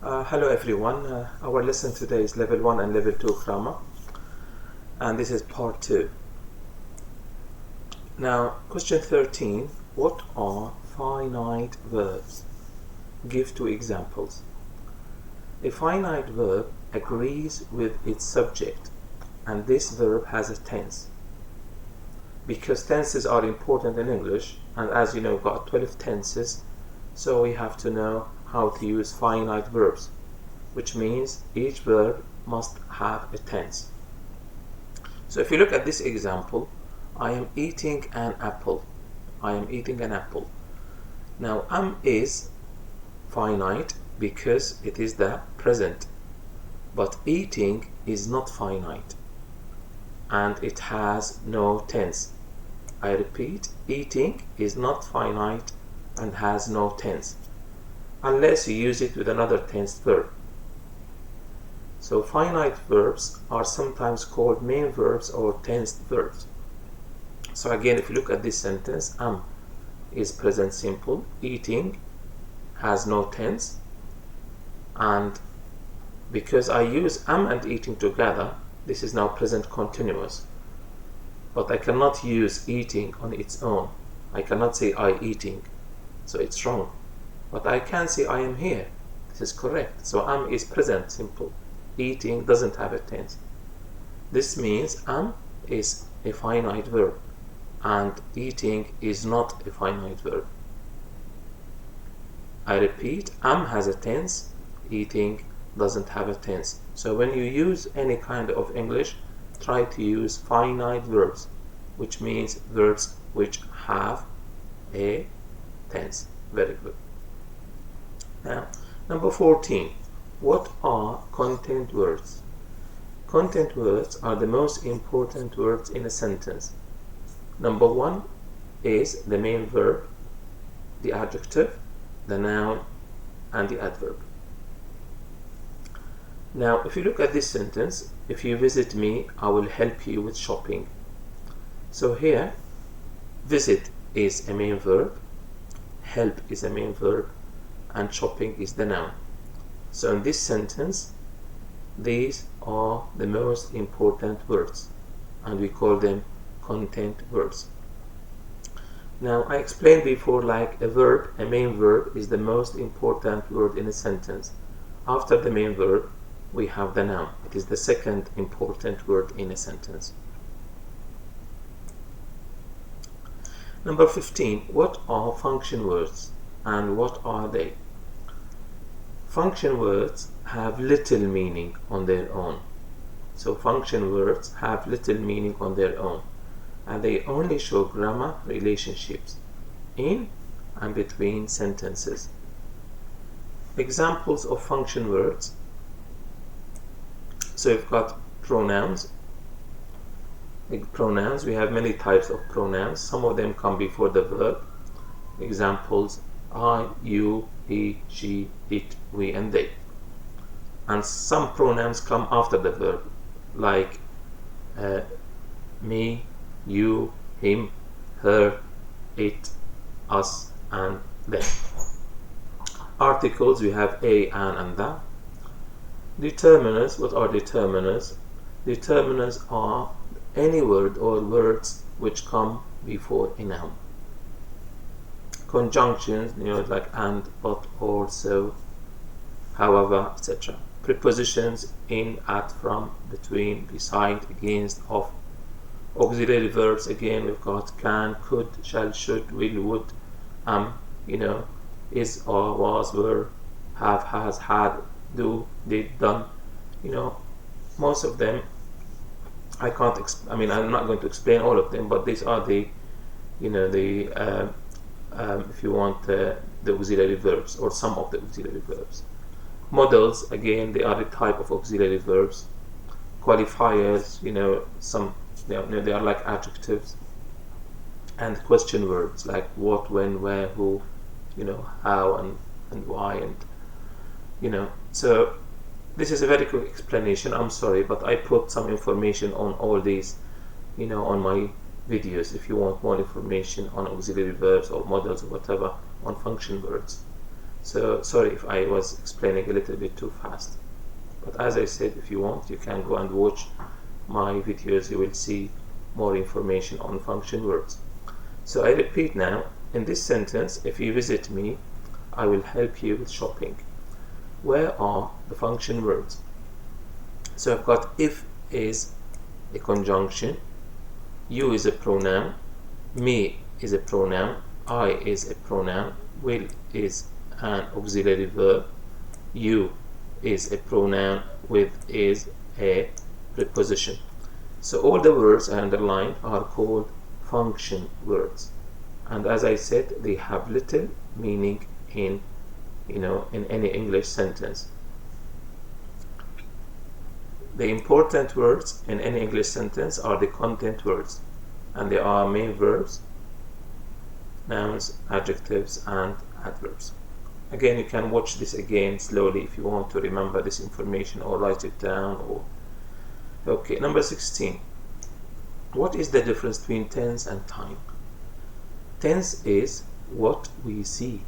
Hello everyone, our lesson today is level 1 and level 2 grammar, and this is part 2. Now, question 13, what are finite verbs? Give 2 examples. A finite verb agrees with its subject, and this verb has a tense. Because tenses are important in English, and as you know, we've got 12 tenses, so we have to know how to use finite verbs, which means each verb must have a tense. So if you look at this example, I am eating an apple. I am eating an apple. Now is finite because it is the present, but eating is not finite and it has no tense. I repeat, eating is not finite and has no tense, unless you use it with another tensed verb. So finite verbs are sometimes called main verbs or tensed verbs. So again, if you look at this sentence, is present simple, eating has no tense, and because I use and eating together, this is now present continuous. But I cannot use eating on its own. I cannot say I eating, so it's wrong. But I can say I am here. This is correct. So is present simple. Eating doesn't have a tense. This means is a finite verb and eating is not a finite verb. I repeat, has a tense, eating doesn't have a tense. So when you use any kind of English, try to use finite verbs, which means verbs which have a tense. Very good. Now, number 14. What are content words? Content words are the most important words in a sentence. Number 1 is the main verb, the adjective, the noun, and the adverb. Now, if you look at this sentence, if you visit me, I will help you with shopping. So here, visit is a main verb, help is a main verb, and shopping is the noun. So in this sentence, these are the most important words, and we call them content words. Now, I explained before, like a main verb is the most important word in a sentence. After the main verb, we have the noun. It is the second important word in a sentence. Number 15. What are function words and what are they? Function words have little meaning on their own. So function words have little meaning on their own, and they only show grammar relationships in and between sentences. Examples of function words. So we've got pronouns. Pronouns, we have many types of pronouns. Some of them come before the verb. Examples: I, you, he, she, it, we, and they. And some pronouns come after the verb, like me, you, him, her, it, us, and them. Articles, we have a, an, and the. Determiners, what are determiners? Determiners are any word or words which come before a noun. Conjunctions, like and, but, or, so, however, etc. Prepositions: in, at, from, between, beside, against, of. Auxiliary verbs, again, we've got can, could, shall, should, will, would, is, or, was, were, have, has, had, do, did, done. Most of them I can't I'm not going to explain all of them, but these are the if you want the auxiliary verbs, or some of the auxiliary verbs. Models, again, they are the type of auxiliary verbs. Qualifiers, they are like adjectives. And question words, like what, when, where, who, how, and why, and so this is a very quick explanation. I'm sorry, but I put some information on all these on my videos. If you want more information on auxiliary verbs or models or whatever, on function words. So sorry if I was explaining a little bit too fast, but as I said, if you want, you can go and watch my videos. You will see more information on function words. So I repeat now, in this sentence, if you visit me, I will help you with shopping. Where are the function words? So I've got if is a conjunction, you is a pronoun, me is a pronoun, I is a pronoun, will is an auxiliary verb, you is a pronoun, with is a preposition. So all the words I underlined are called function words, and as I said, they have little meaning in any English sentence. The important words in any English sentence are the content words, and they are main verbs, nouns, adjectives, and adverbs. Again, you can watch this again slowly if you want to remember this information or write it down. Okay, number 16. What is the difference between tense and time? Tense is what we see,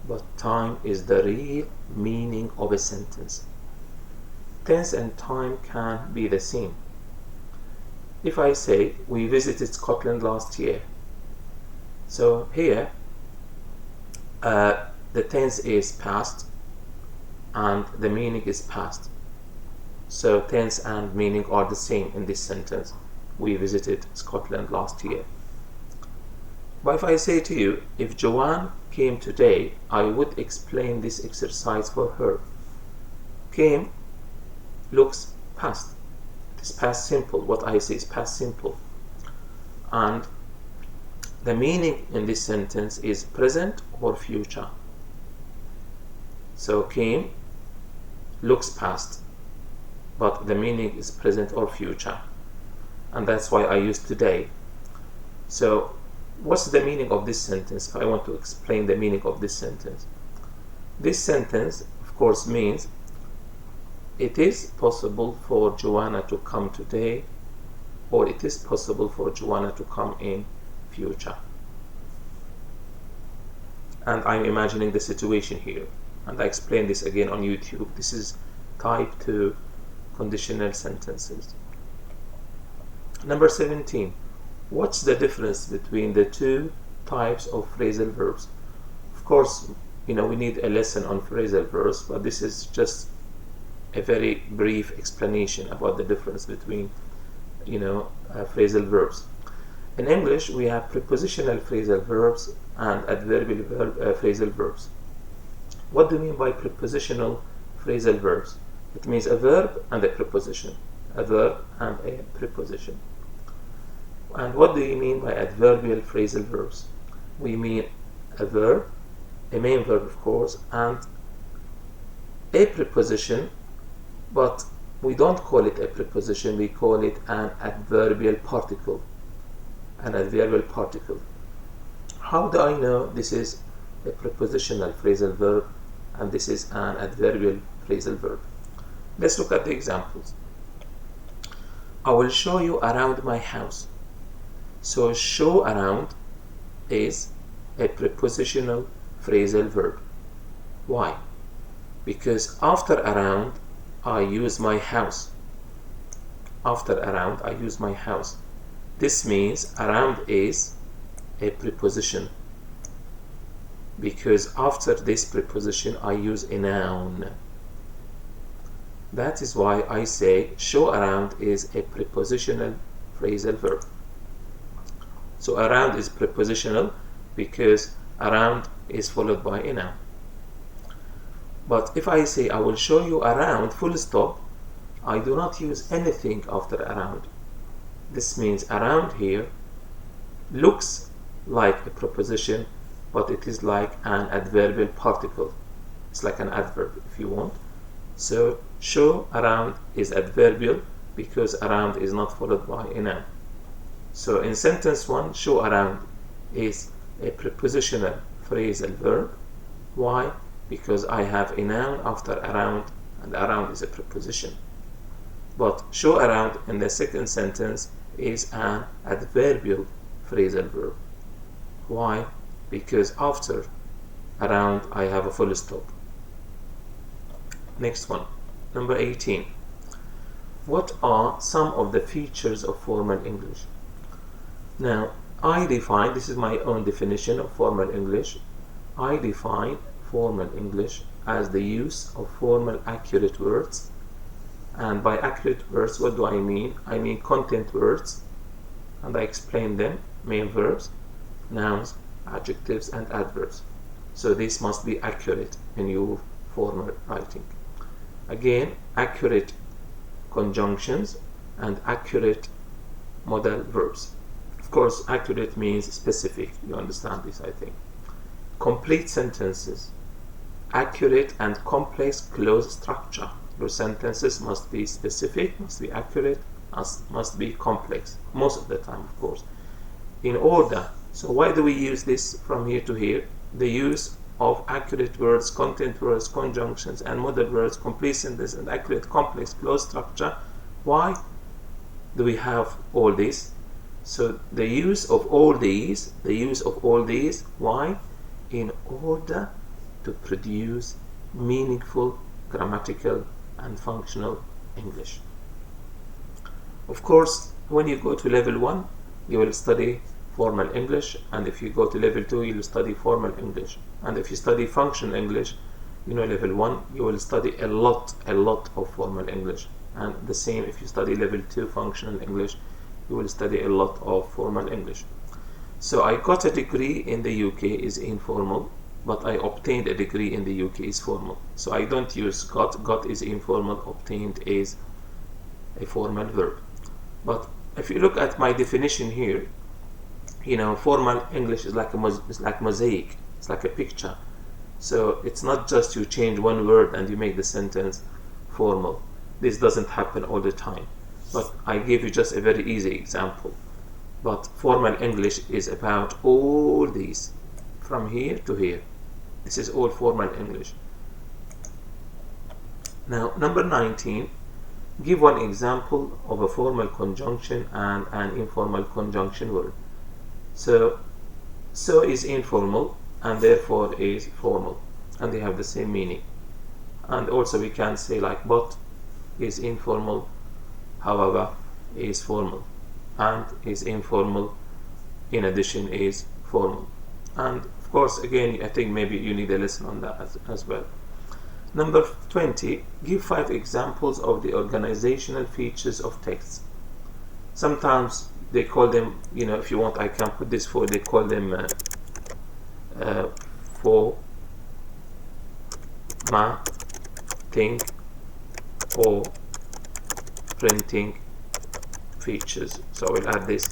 but time is the real meaning of a sentence. Tense and time can be the same. If I say, we visited Scotland last year, so here the tense is past and the meaning is past. So tense and meaning are the same in this sentence. We visited Scotland last year. But if I say to you, if Joanne came today, I would explain this exercise for her. Came looks past. It is past simple. What I say is past simple. And the meaning in this sentence is present or future. So came looks past, but the meaning is present or future. And that's why I use today. So what's the meaning of this sentence? I want to explain the meaning of this sentence. This sentence, of course, means it is possible for Joanna to come today, or it is possible for Joanna to come in future. And I'm imagining the situation here, and I explain this again on YouTube. This is type 2 conditional sentences. Number 17. What's the difference between the two types of phrasal verbs? Of course, we need a lesson on phrasal verbs, but this is just a very brief explanation about the difference between phrasal verbs. In English, we have prepositional phrasal verbs and adverbial phrasal verbs. What do you mean by prepositional phrasal verbs? It means a verb and a preposition. A verb and a preposition. And what do you mean by adverbial phrasal verbs? We mean a verb, a main verb of course, and a preposition, but we don't call it a preposition, we call it an adverbial particle. An adverbial particle. How do I know this is a prepositional phrasal verb and this is an adverbial phrasal verb? Let's look at the examples. I will show you around my house. So show around is a prepositional phrasal verb. Why? Because after around I use my house. After around I use my house. This means around is a preposition, because after this preposition I use a noun. That is why I say show around is a prepositional phrasal verb. So around is prepositional because around is followed by a noun. But if I say I will show you around full stop, I do not use anything after around. This means around here looks like a preposition, but it is like an adverbial particle. It's like an adverb if you want. So show around is adverbial because around is not followed by a noun. So in sentence 1, show around is a prepositional phrasal verb. Why? Because I have a noun after around, and around is a preposition. But show around in the second sentence is an adverbial phrasal verb. Why? Because after around I have a full stop. Next one, number 18. What are some of the features of formal English? Now, I define, this is my own definition of formal English. I define formal English as the use of formal accurate words. And by accurate words, what do I mean? I mean content words, and I explain them: main verbs, nouns, adjectives, and adverbs. So this must be accurate in your formal writing. Again, accurate conjunctions and accurate modal verbs. Of course, accurate means specific. You understand this, I think. Complete sentences. Accurate and complex clause structure. Your sentences must be specific, must be accurate, must be complex. Most of the time, of course. In order. So why do we use this from here to here? The use of accurate words, content words, conjunctions, and modal words, complete sentence, and accurate complex clause structure. Why do we have all this? So the use of all these, why? In order to produce meaningful grammatical and functional English. Of course, when you go to level 1, you will study formal English, and if you go to level 2, you will study formal English. And if you study functional English, level 1, you will study a lot of formal English. And the same if you study level 2 functional English, you will study a lot of formal English. So I got a degree in the UK is informal, but I obtained a degree in the UK is formal. So I don't use got is informal, obtained is a formal verb. But if you look at my definition here, formal English is like mosaic. It's like a picture. So it's not just you change one word and you make the sentence formal. This doesn't happen all the time. But I gave you just a very easy example. But formal English is about all these, from here to here. This is all formal English. Now, number 19. Give one example of a formal conjunction and an informal conjunction word. So is informal and therefore is formal, and they have the same meaning. And also we can say like but is informal, however is formal, and is informal in addition is formal. And of course, again, I think maybe you need a lesson on that as well. Number 20, give 5 examples of the organizational features of texts. Sometimes they call them, if you want, I can put this for, they call them formatting or printing features. So I will add this.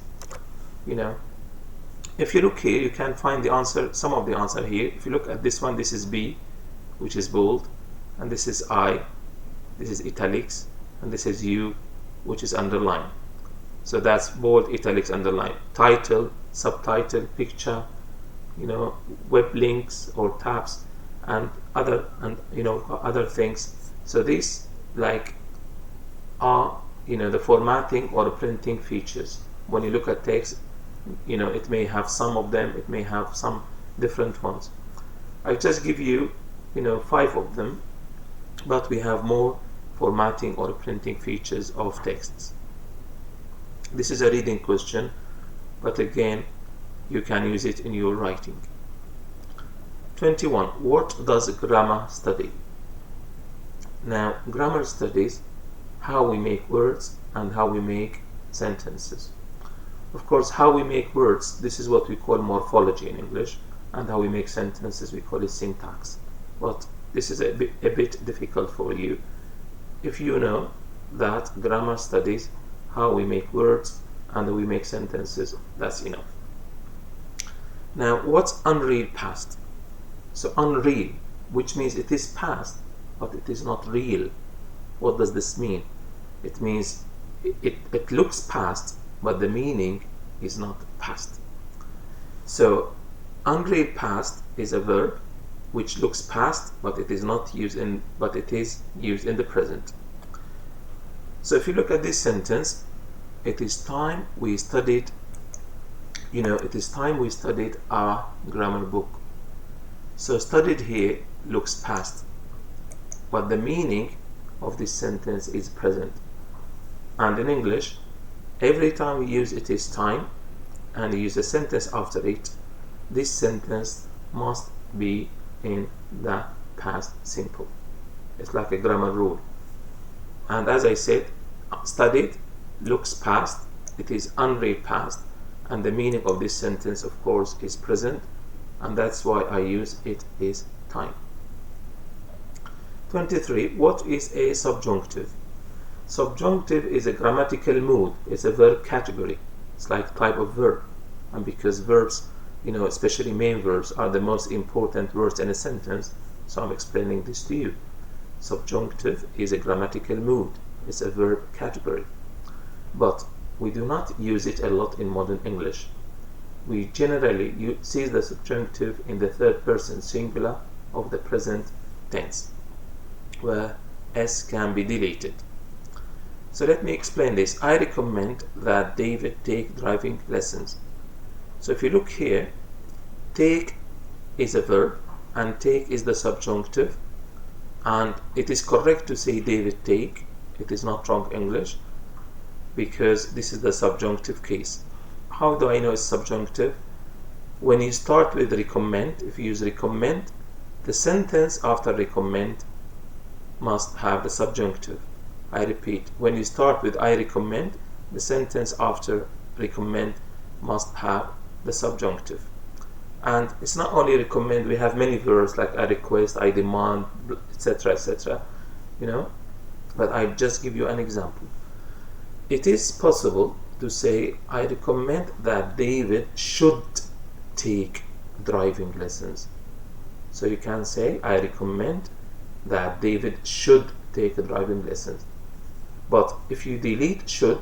If you look here, you can find the answer, some of the answer here. If you look at this one, this is B, which is bold, and this is I, this is italics, and this is U, which is underlined. So that's bold, italics, underline. Title, subtitle, picture, web links or tabs, and other things. So these are the formatting or printing features. When you look at text, it may have some of them, it may have some different ones. I just give you 5 of them, but we have more formatting or printing features of texts. This is a reading question, but again, you can use it in your writing. 21. What does grammar study? Now, grammar studies how we make words and how we make sentences. Of course, how we make words, this is what we call morphology in English, and how we make sentences, we call it syntax. But this is a bit difficult for you. If you know that grammar studies how we make words and how we make sentences, that's enough. Now, what's unreal past? So unreal, which means it is past, but it is not real. What does this mean? It means it looks past, but the meaning is not past. So unreal past is a verb which looks past, but it is not used but it is used in the present. So if you look at this sentence, it is time we studied, it is time we studied our grammar book. So studied here looks past, but the meaning of this sentence is present. And in English, every time we use it is time and use a sentence after it, this sentence must be in the past simple. It's like a grammar rule. And as I said, studied looks past, it is unread past, and the meaning of this sentence, of course, is present, and that's why I use it is time. 23. What is a subjunctive? Subjunctive is a grammatical mood. It's a verb category. It's like type of verb. And because verbs, especially main verbs, are the most important words in a sentence, so I'm explaining this to you. Subjunctive is a grammatical mood. It's a verb category. But we do not use it a lot in modern English. We generally see the subjunctive in the third person singular of the present tense, where S can be deleted. So let me explain this. I recommend that David take driving lessons. So if you look here, take is a verb and take is the subjunctive, and it is correct to say David take. It is not wrong English because this is the subjunctive case. How do I know it's subjunctive? When you start with recommend, if you use recommend, the sentence after recommend must have the subjunctive. I repeat, when you start with I recommend, the sentence after recommend must have the subjunctive. And it's not only recommend, we have many verbs like I request, I demand, etc., etc., but I just give you an example. It is possible to say I recommend that David should take driving lessons. So you can say I recommend that David should take driving lessons. But if you delete should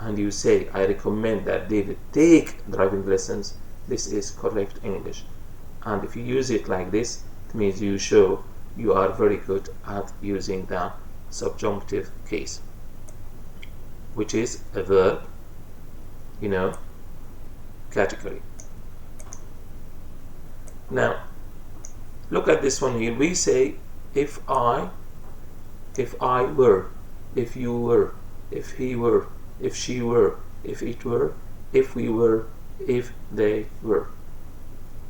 and you say I recommend that David take driving lessons, this is correct English. And if you use it like this, it means you show you are very good at using the subjunctive case, which is a verb, category. Now, look at this one here. We say if I were, if you were, if he were, if she were, if it were, if we were, if they were.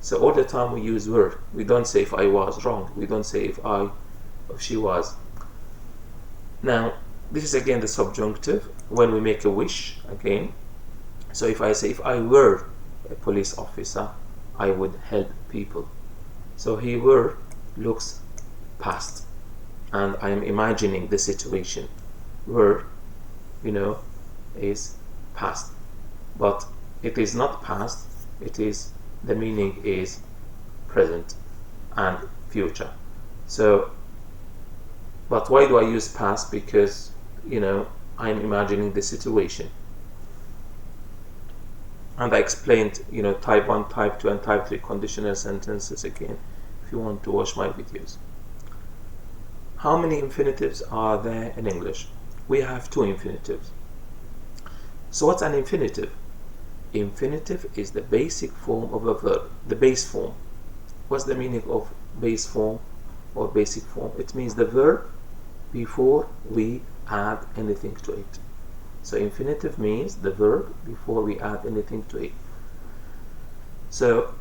So all the time we use were. We don't say if I was wrong. We don't say if she was. Now, this is again the subjunctive when we make a wish again. So if I say if I were a police officer, I would help people. So he were looks past, and I am imagining the situation. Were, is past, but it is not past. It is, the meaning is present and future. So, but why do I use past? Because I'm imagining the situation. And I explained type 1, type 2 and type 3 conditional sentences again if you want to watch my videos. How many infinitives are there in English? We have 2 infinitives. So what's an infinitive? Infinitive is the basic form of a verb, the base form. What's the meaning of base form or basic form? It means the verb before we add anything to it. So infinitive means the verb before we add anything to it. So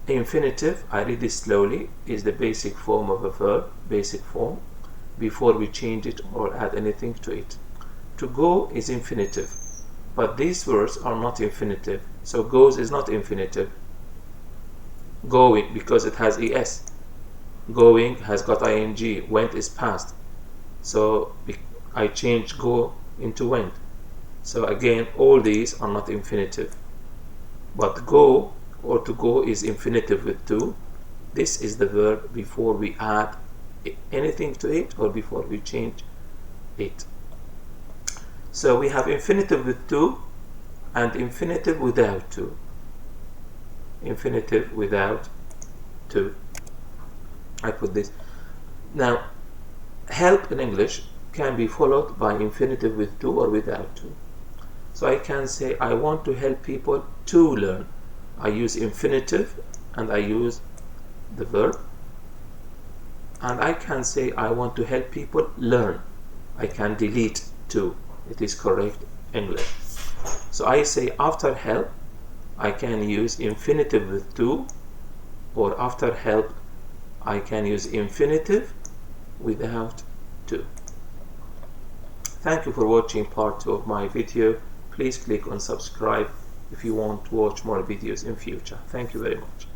infinitive, I read this slowly, is the basic form of a verb, basic form, before we change it or add anything to it. To go is infinitive, but these words are not infinitive. So goes is not infinitive. Going, because it has es. Going has got ing. Went is past. So I changed go into went. So again, all these are not infinitive. But go or to go is infinitive with to. This is the verb before we add anything to it or before we change it. So we have infinitive with to and infinitive without to. Infinitive without to. I put this. Now, help in English can be followed by infinitive with to or without to. So I can say I want to help people to learn. I use infinitive and I use the verb, and I can say I want to help people learn. I can delete to. It is correct English. So I say after help, I can use infinitive with to, or after help, I can use infinitive without to. Thank you for watching part 2 of my video. Please click on subscribe if you want to watch more videos in future. Thank you very much.